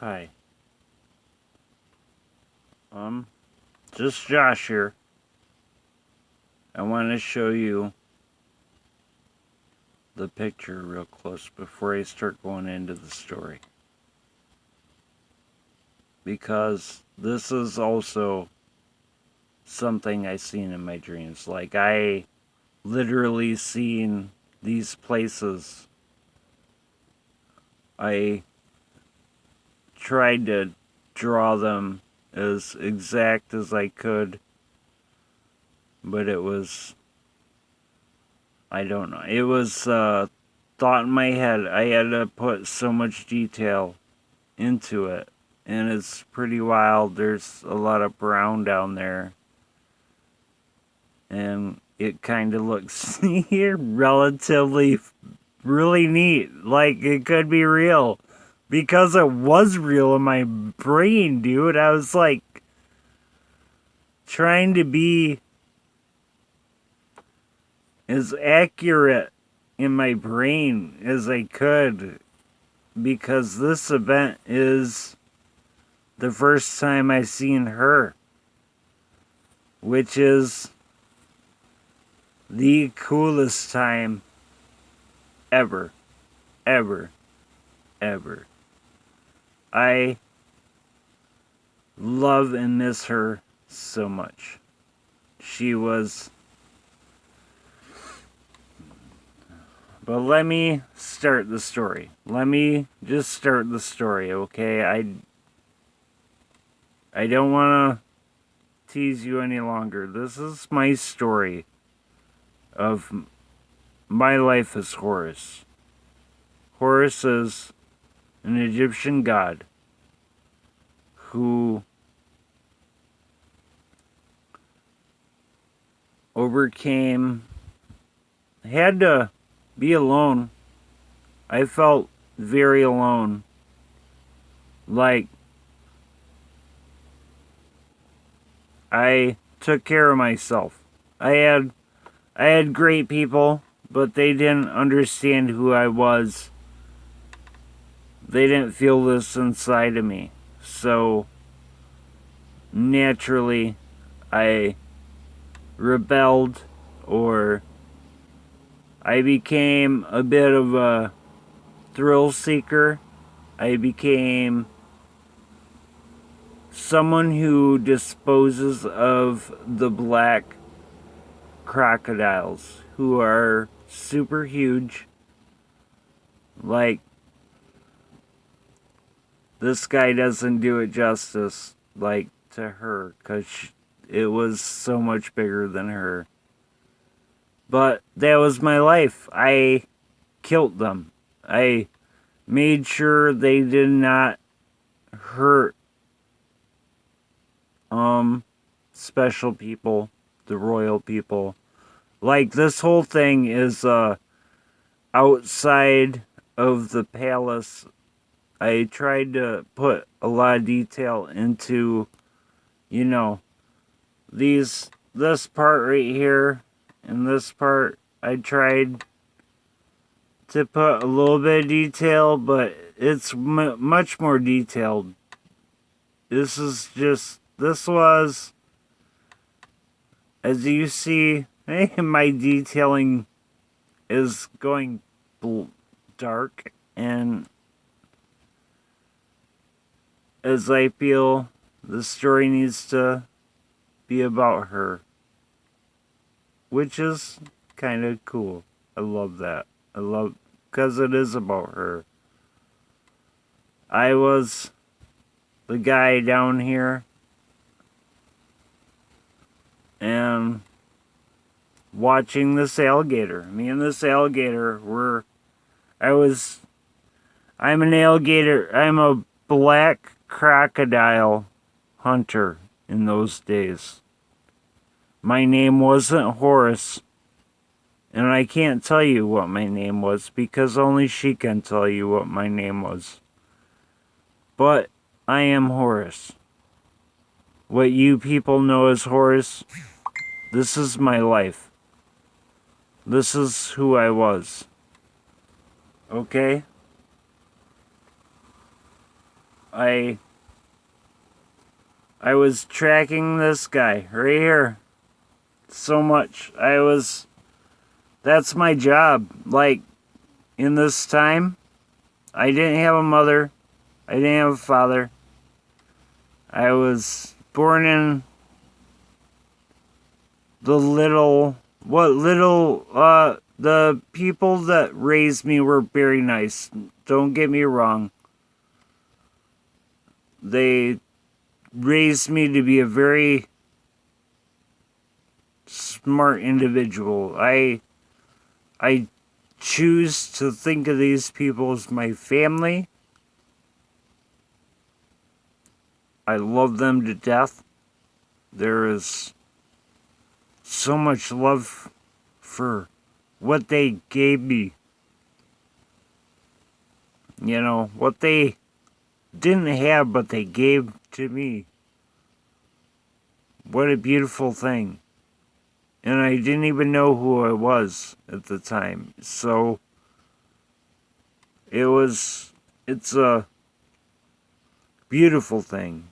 Hi. Just Josh here. I want to show you the picture real close before I start going into the story. Because this is also something I seen in my dreams. Like, I literally seen these places. I tried to draw them as exact as I could, but it was, I don't know. It was thought in my head. I had to put so much detail into it, and it's pretty wild. There's a lot of brown down there, and it kind of looks here relatively really neat. Like, it could be real. Because it was real in my brain, dude. I was like trying to be as accurate in my brain as I could, because this event is the first time I seen her, which is the coolest time ever, ever, ever. I love and miss her so much. She was... But let me start the story. Let me just start the story, okay? I don't want to tease you any longer. This is my story of my life as Horus. Horus is an Egyptian god who had to be alone. I felt very alone. Like, I took care of myself. I had great people, but they didn't understand who I was. They didn't feel this inside of me. So, naturally, I rebelled, or I became a bit of a thrill seeker. I became someone who disposes of the black crocodiles, who are super huge. Like, this guy doesn't do it justice, like, to her, because it was so much bigger than her. But that was my life. I killed them. I made sure they did not hurt special people, the royal people. Like, this whole thing is outside of the palace. I tried to put a lot of detail into, you know, this part right here and this part. I tried to put a little bit of detail, but it's much more detailed. This was, as you see, my detailing is going dark, and as I feel the story needs to be about her, which is kind of cool. I love that. Because it is about her. I was the guy down here, and watching this alligator. Me and this alligator I'm an alligator. I'm a black crocodile hunter in those days. My name wasn't Horus, and I can't tell you what my name was, because only she can tell you what my name was. But I am Horus. What you people know as Horus, this is my life. This is who I was. Okay? I was tracking this guy right here so much. That's my job. Like, in this time, I didn't have a mother. I didn't have a father. I was born in the people that raised me were very nice. Don't get me wrong. They raised me to be a very smart individual. I choose to think of these people as my family. I love them to death. There is so much love for what they gave me. You know, what they didn't have, but they gave to me. What a beautiful thing. And I didn't even know who I was at the time. So, it's a beautiful thing.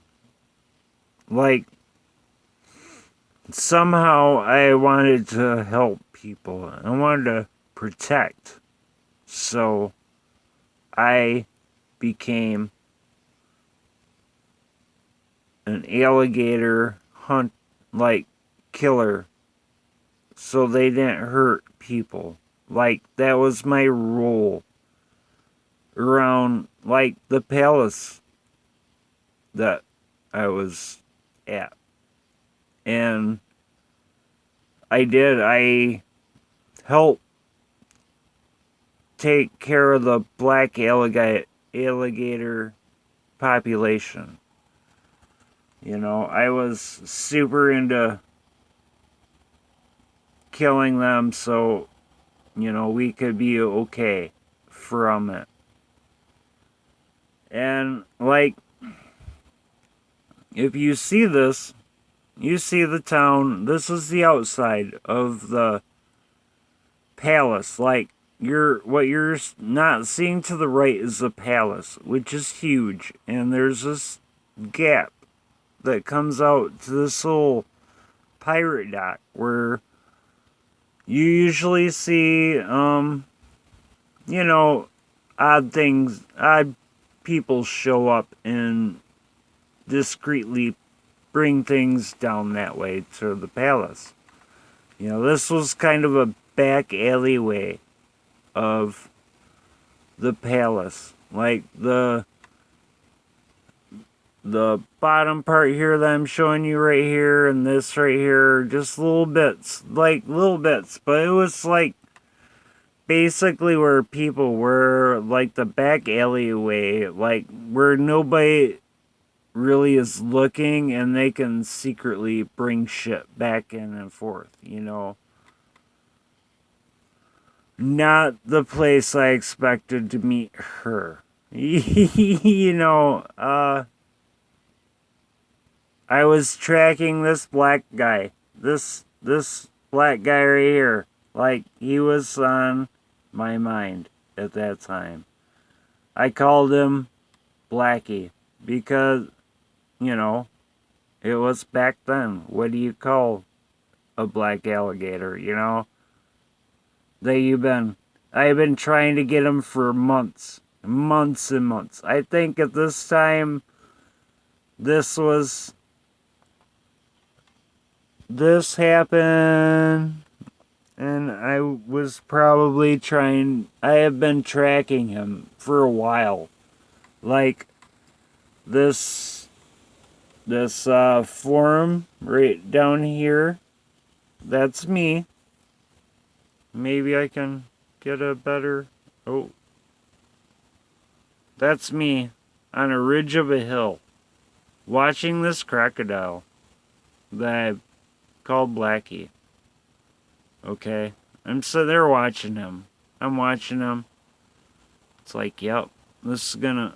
Like, somehow I wanted to help people. I wanted to protect. So, I became an alligator killer. So they didn't hurt people. Like, that was my role around, like, the palace that I was at. And I helped take care of the black alligator population. You know, I was super into killing them so, you know, we could be okay from it. And, like, if you see this, you see the town. This is the outside of the palace. Like, what you're not seeing to the right is the palace, which is huge. And there's this gap that comes out to this little pirate dock where you usually see, you know, odd people show up and discreetly bring things down that way to the palace. You know, this was kind of a back alleyway of the palace. Like, the bottom part here that I'm showing you right here and this right here, just little bits, but it was like basically where people were, like the back alleyway, like where nobody really is looking and they can secretly bring shit back in and forth, you know. Not the place I expected to meet her. You know, I was tracking this black guy. This black guy right here. Like, he was on my mind at that time. I called him Blackie because, you know, it was back then. What do you call a black alligator, you know? I've been trying to get him for months. Months and months. I think at this time, this happened, and I have been tracking him for a while. Like, this forum right down here, that's me. Maybe I can get a better, that's me on a ridge of a hill, watching this crocodile that I called Blackie. Okay? I'm sitting there watching him. I'm watching him. It's like, yep, this is gonna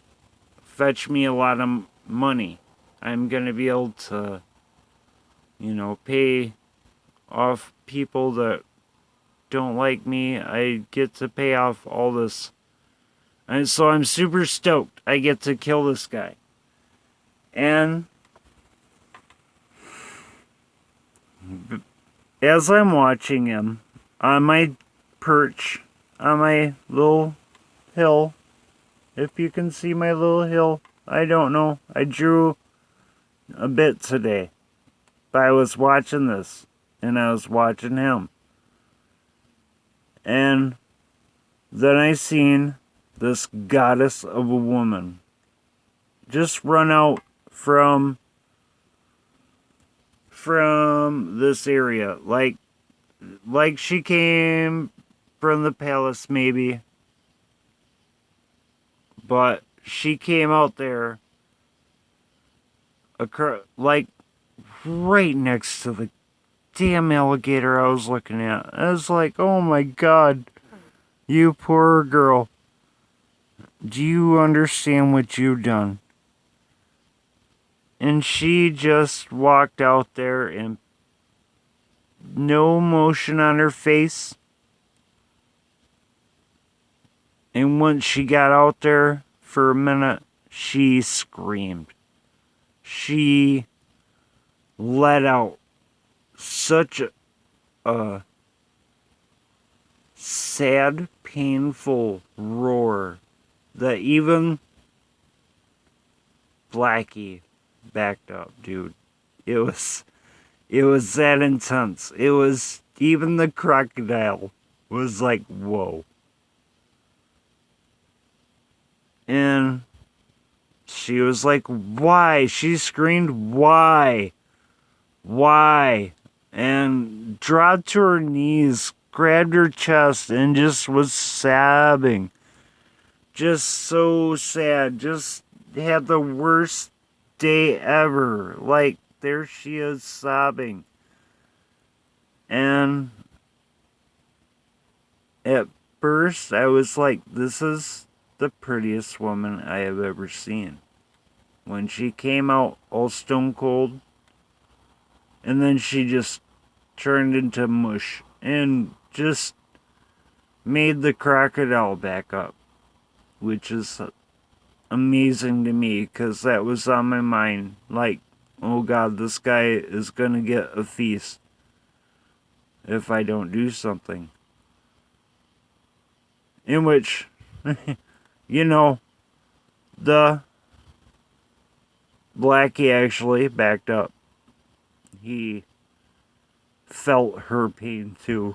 fetch me a lot of money. I'm gonna be able to, you know, pay off people that don't like me. I get to pay off all this. And so I'm super stoked. I get to kill this guy. And as I'm watching him on my perch, on my little hill, if you can see my little hill, I don't know. I drew a bit today. But I was watching this, and I was watching him. And then I seen this goddess of a woman just run out from this area. Like she came from the palace maybe. But she came out there like right next to the damn alligator I was looking at. I was like, oh my god, you poor girl. Do you understand what you've done? And she just walked out there and no emotion on her face. And once she got out there for a minute, she screamed. She let out such a sad, painful roar that even Blackie backed up, dude. It was that intense. It was, even the crocodile was like, whoa. And she was like, why? She screamed, why? Why? And dropped to her knees, grabbed her chest, and just was sobbing. Just so sad. Just had the worst day ever. Like, there she is sobbing. And at first, I was like, this is the prettiest woman I have ever seen. When she came out all stone cold, and then she just turned into mush and just made the crocodile back up, which is amazing to me because that was on my mind. Like, oh god, this guy is gonna get a feast if I don't do something. In which, you know, the Blackie actually backed up. He felt her pain too,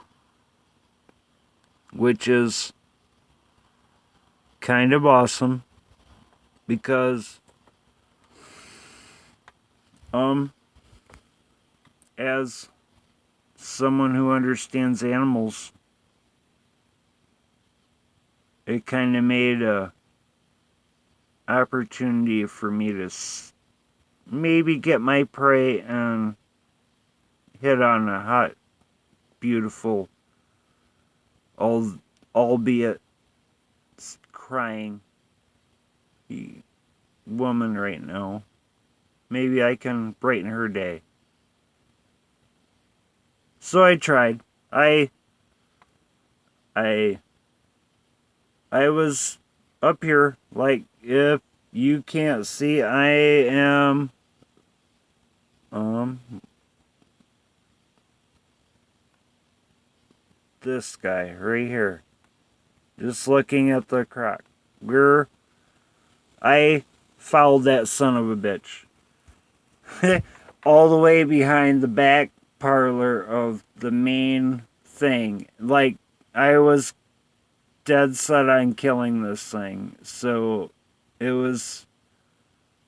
which is kind of awesome because as someone who understands animals, it kind of made a opportunity for me to maybe get my prey and hit on a hot, beautiful, albeit crying woman right now. Maybe I can brighten her day. So I tried. I was up here, like, if you can't see, I am this guy right here. Just looking at the croc. I followed that son of a bitch. All the way behind the back parlor of the main thing. Like, I was dead set on killing this thing. So, it was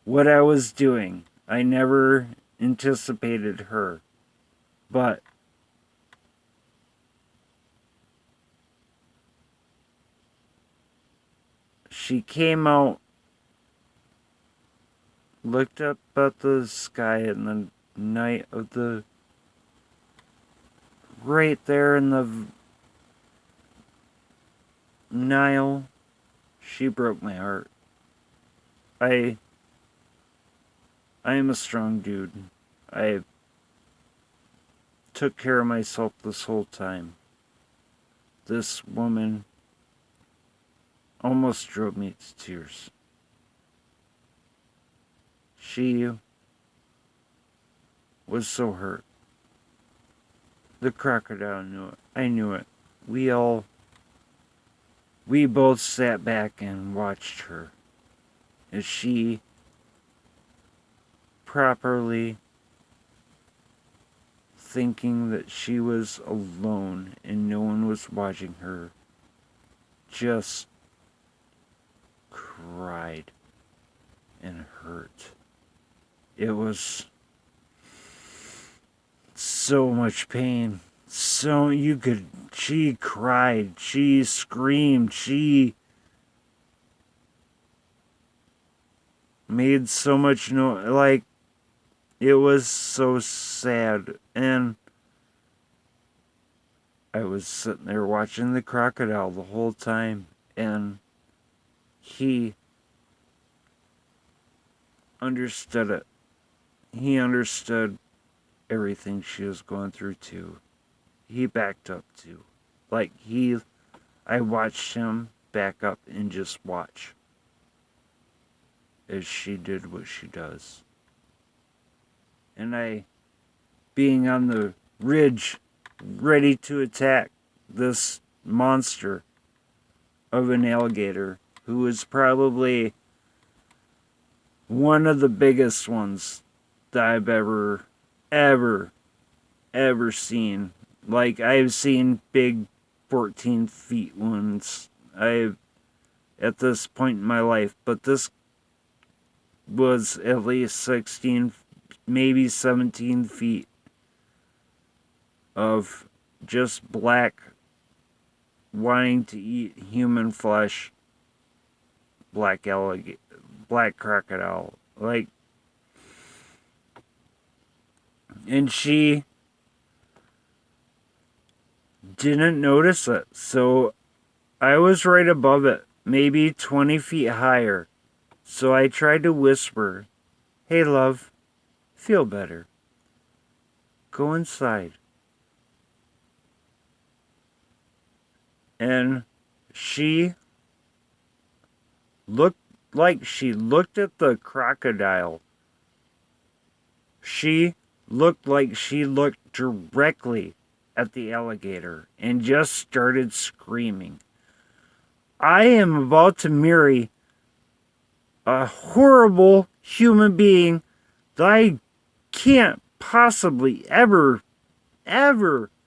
what I was doing. I never anticipated her. But she came out, looked up at the sky in the night of the... right there in the Nile. She broke my heart. I am a strong dude. I took care of myself this whole time. This woman almost drove me to tears. She was so hurt. The crocodile knew it. I knew it. We both sat back and watched her as she properly thinking that she was alone and no one was watching her, just cried and hurt. It was so much pain. She cried, she screamed, she made so much noise, like, it was so sad. And I was sitting there watching the crocodile the whole time, and he understood it. He understood everything she was going through too. He backed up too. I watched him back up and just watch as she did what she does. And being on the ridge, ready to attack this monster of an alligator, who was probably one of the biggest ones that I've ever seen. Like, I've seen big 14 feet ones at this point in my life, but this was at least 16, maybe 17 feet of just black, wanting to eat human flesh, black crocodile. And she didn't notice it, so I was right above it, maybe 20 feet higher. So I tried to whisper, "Hey, love, feel better. Go inside." And she looked at the crocodile. She looked like she looked directly at the alligator and just started screaming. I am about to marry a horrible human being that I can't possibly ever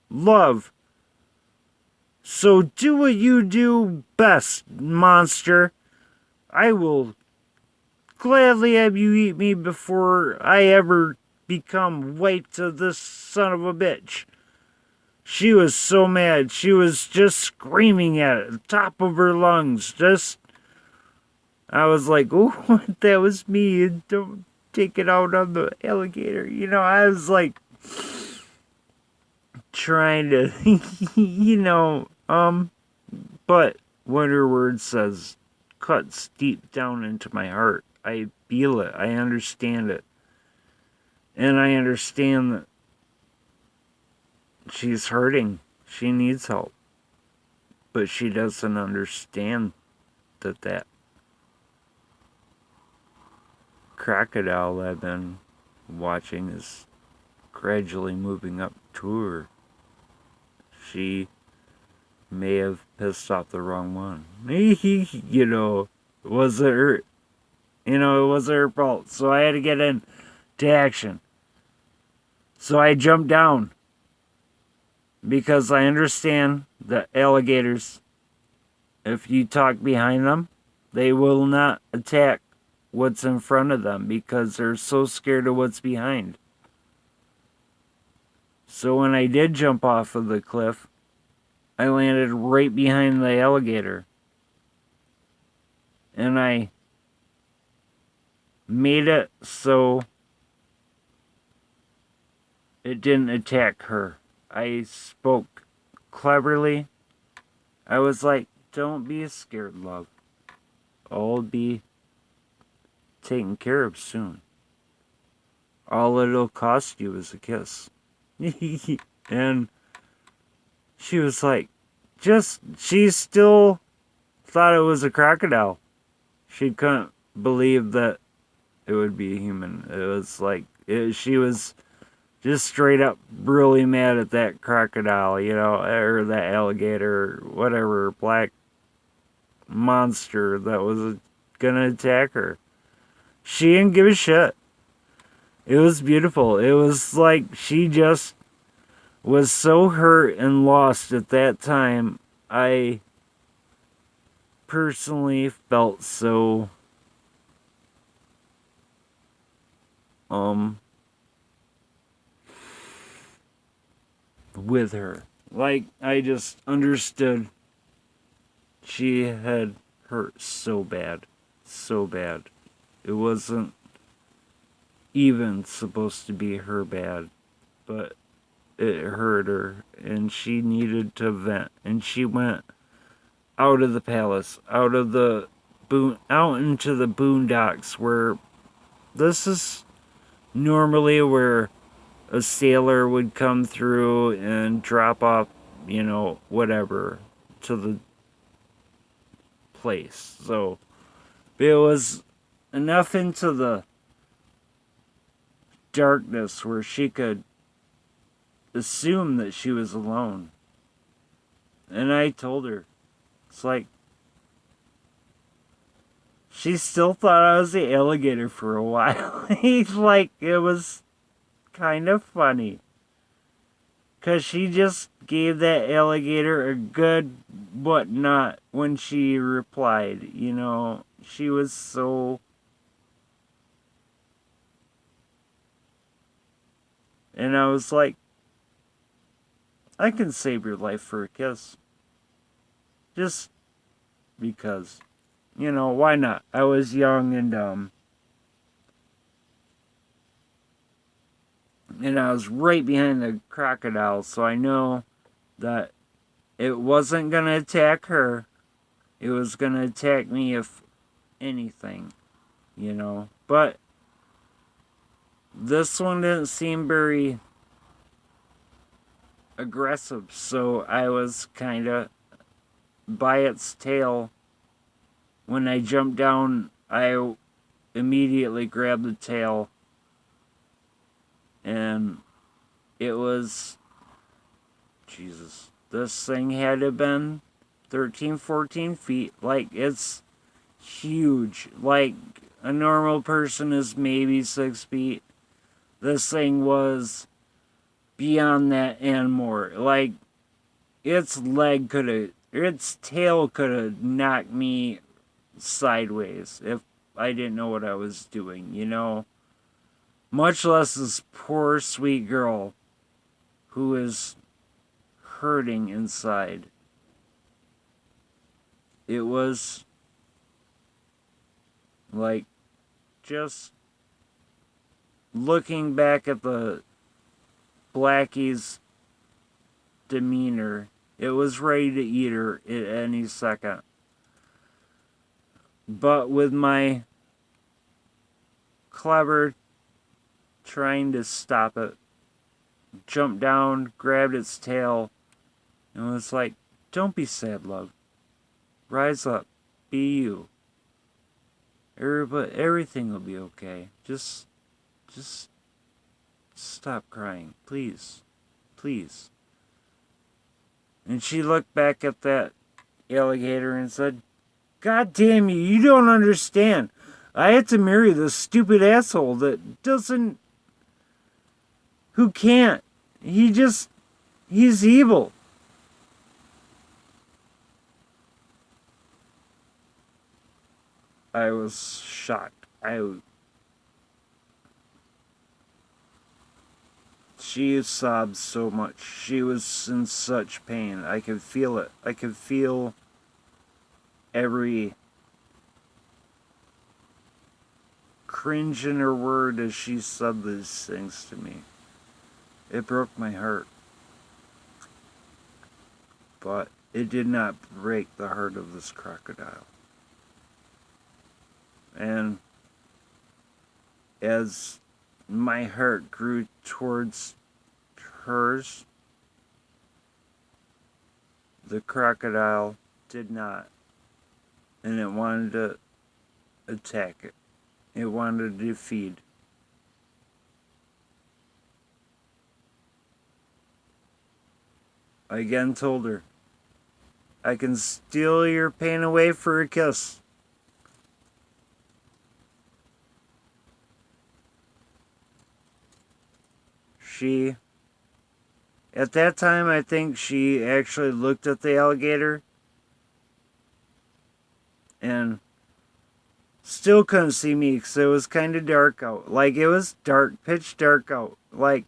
love. So do what you do best, monster. I will gladly have you eat me before I ever become wife to this son of a bitch. She was so mad. She was just screaming at the top of her lungs. I was like, "Oh, that was me. Don't take it out on the alligator." I was like trying to, but what her word says cuts deep down into my heart. I feel it. I understand it. And I understand that she's hurting. She needs help. But she doesn't understand that crocodile I've been watching is gradually moving up to her. She may have pissed off the wrong one. It wasn't her. It wasn't her fault. So I had to get into action. So I jumped down. Because I understand that alligators, if you talk behind them, they will not attack what's in front of them because they're so scared of what's behind. So when I did jump off of the cliff, I landed right behind the alligator. And I made it so it didn't attack her. I spoke cleverly. I was like, "Don't be scared, love. I'll be taken care of soon. All it'll cost you is a kiss." And she was like, she still thought it was a crocodile. She couldn't believe that it would be a human. It was like, she was just straight up really mad at that crocodile, you know, or that alligator, whatever, black monster that was gonna attack her. She didn't give a shit. It was beautiful. It was like she just was so hurt and lost at that time. I personally felt so with her. Like, I just understood she had hurt so bad. So bad. It wasn't even supposed to be her bad, but it hurt her, and she needed to vent. And she went out of the palace, out into the boondocks, where this is normally where a sailor would come through and drop off, you know, whatever, to the place. So it was enough into the darkness where she could assume that she was alone. And I told her, it's like, she still thought I was the alligator for a while. Like, it was kind of funny. Because she just gave that alligator a good whatnot when she replied. You know, she was so... And I was like, I can save your life for a kiss. Just because. You know, why not? I was young and dumb. And I was right behind the crocodile, so I know that it wasn't going to attack her. It was going to attack me if anything, you know. But this one didn't seem very aggressive, so I was kind of by its tail. When I jumped down, I immediately grabbed the tail, and it was, Jesus, this thing had to have been 13, 14 feet. Like, it's huge. Like, a normal person is maybe 6 feet. This thing was beyond that and more. Like, its tail could have knocked me sideways if I didn't know what I was doing, you know? Much less this poor, sweet girl who is hurting inside. It was like, just looking back at the Blackie's demeanor, it was ready to eat her at any second. But with my clever trying to stop it, jumped down, grabbed its tail, and was like, don't be sad, love. Rise up. Be you. Everything will be okay. Just stop crying. Please. Please. And she looked back at that alligator and said, God damn you, you don't understand. I had to marry this stupid asshole that doesn't... who can't. He's evil. I was shocked. She sobbed so much. She was in such pain. I could feel it. I could feel every cringe in her word as she said these things to me. It broke my heart. But it did not break the heart of this crocodile. And as my heart grew towards hers, the crocodile did not. And it wanted to attack it. it wanted to feed. I again told her, I can steal your pain away for a kiss. At that time, I think she actually looked at the alligator and still couldn't see me because it was kind of dark out. Like, it was dark, pitch dark out. Like,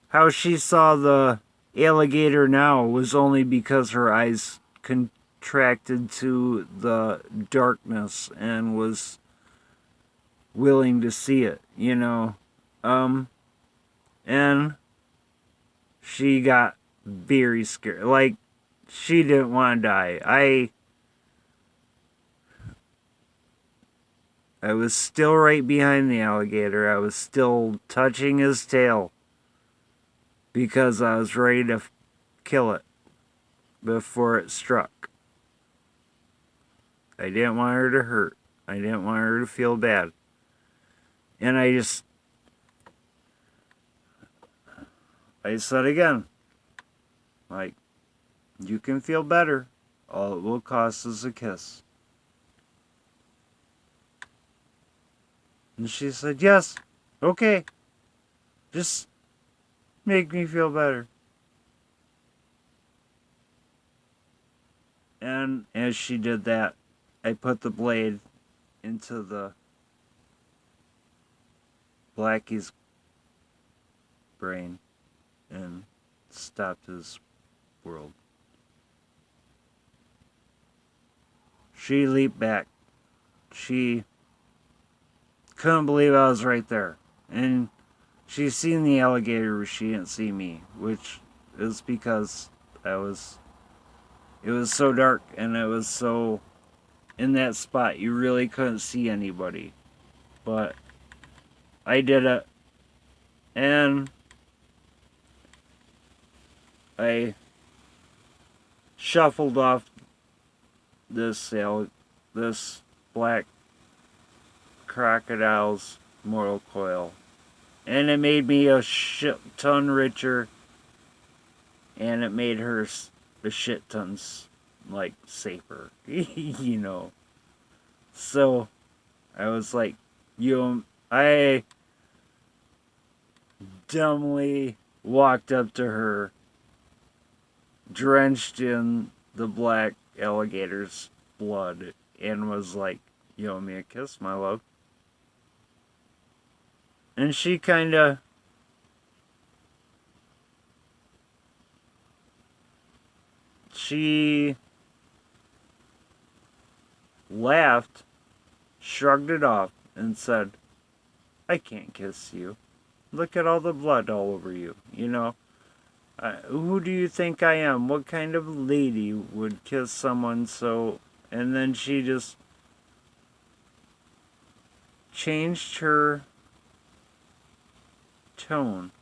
how she saw the alligator now was only because her eyes contracted to the darkness and was willing to see it, you know. And she got very scared. Like, she didn't want to die. I was still right behind the alligator. I was still touching his tail because I was ready to kill it before it struck. I didn't want her to hurt. I didn't want her to feel bad. And I said again, like, you can feel better. All it will cost is a kiss. And she said, yes, okay. Just make me feel better. And as she did that, I put the blade into the Blackie's brain and stopped his world. She leaped back. She couldn't believe I was right there. And she seen the alligator, but she didn't see me, which is because it was so dark and it was so in that spot you really couldn't see anybody. But I did it, and I shuffled off this black crocodile's mortal coil, and it made me a shit ton richer, and it made her a shit ton like safer, you know. So I was like, I dumbly walked up to her, drenched in the black alligator's blood, and was like, you owe me a kiss, my love. And she laughed, shrugged it off, and said, I can't kiss you. Look at all the blood all over you, you know. Who do you think I am? What kind of lady would kiss someone so... And then she just changed her tone.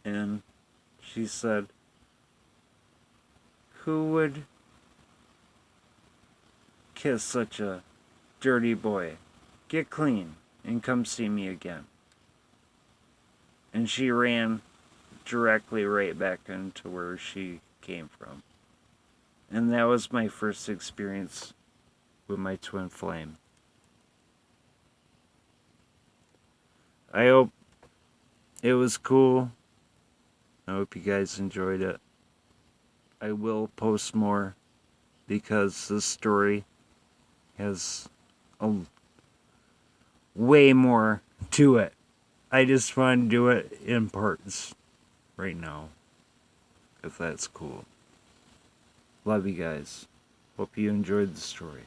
And she said, who would kiss such a dirty boy? Get clean and come see me again. And she ran directly right back into where she came from. And that was my first experience with my twin flame. I hope it was cool. I hope you guys enjoyed it. I will post more because this story has way more to it. I just want to do it in parts right now, if that's cool. Love you guys. Hope you enjoyed the story.